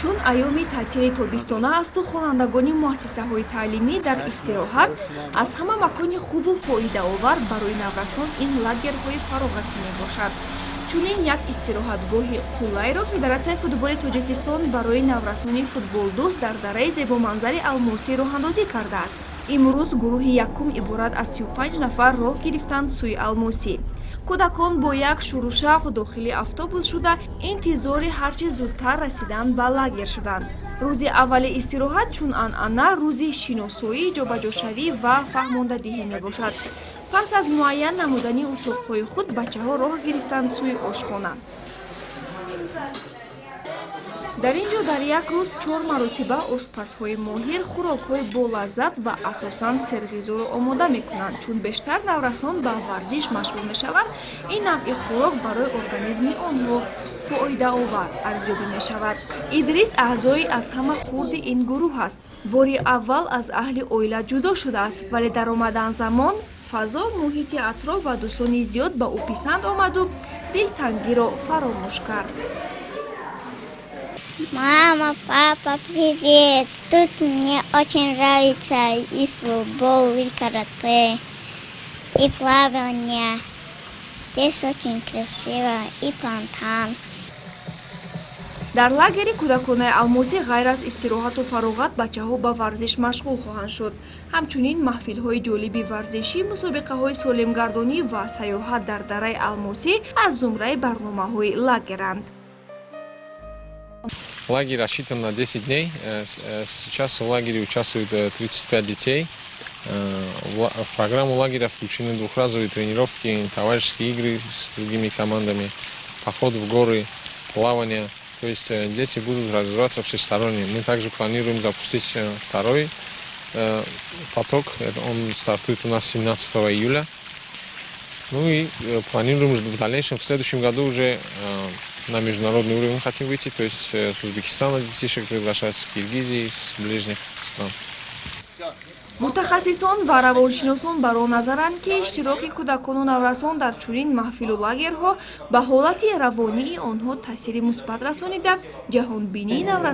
чун айёми таътили тобистона асту хонандагони муассисаҳои таълимӣ дар истироҳат аз ҳама макони хубу фоидаовар барои наврасон ин лагерҳои фароғатӣ мебошад. чунин як истироҳатгоҳи қулайро Федерацияи футболи Таджикистон барои наврасони футболдӯст дар дараи зебоманзари Алмоси роҳандозӣ кардааст. имрӯз гурӯҳи якум иборат аз 35 нафар роҳ гирифтанд сӯи Алмоси. кӯдакон бо як шурӯшах дохили автобус шуда интизори ҳарчи зудтар расидан ба лагер шуданд. рӯзи аввали истироҳат чун анъана рӯзи шиносоӣ, ҷобаҷошавӣ ва фаҳмондадиҳӣ мебошад. пас аз муайян намудани утоқҳои худ бачаҳо роҳ гирифтанд сӯи ошхона. дар ин ҷо дар як рӯз 4 маротиба ошпазҳои моҳир хӯрокҳои болаззат ва асосан серғизоро омода мекунанд. чун бештар наврасон ба варзиш машғул мешаванд, ин навъи хӯрок барои организми онҳо фоидаовар арзёбӣ мешавад. идрис аъзои аз ҳама хурди ин гурӯҳ аст. бори аввал аз аҳли оила ҷудо шудааст, вале дар омадан замон фазо, муҳити атроф ва дӯстони зиёд ба ӯ писанд омаду дилтангиро фаромӯш кард. Мама, папа, привет! Тут мне очень нравится и футбол, и карате, и плавание. Здесь очень красиво, и фонтан. дар лагери кӯдаконаи Алмосӣ ғайр аз истироҳату фароғат бачаҳо ба варзиш машғул хоҳанд шуд. ҳамчунин маҳфилҳои ҷолиби варзишӣ, мусобиқаҳои солимгардонӣ ва саёҳат дар дараи Алмосӣ аз зумраи барномаҳои лагеранд. Лагерь рассчитан на 10 дней. Сейчас в лагере участвует 35 детей. В программу лагеря включены двухразовые тренировки, товарищеские игры с другими командами, поход в горы, плавание. То есть дети будут развиваться всесторонне. Мы также планируем запустить второй поток. Он стартует у нас 17 июля. Ну и планируем в дальнейшем, в следующем году уже на международный уровень хотим выйти. То есть с Узбекистана детишек приглашать, с Киргизии, с ближних стран. мутахассисон ва равоншиносон бар он назаранд ки иштироки кӯдакону наврасон дар чунин маҳфилу лагерҳо ба ҳолати равонии онҳо таъсири мусбат расонида ҷаҳонбинии наврасон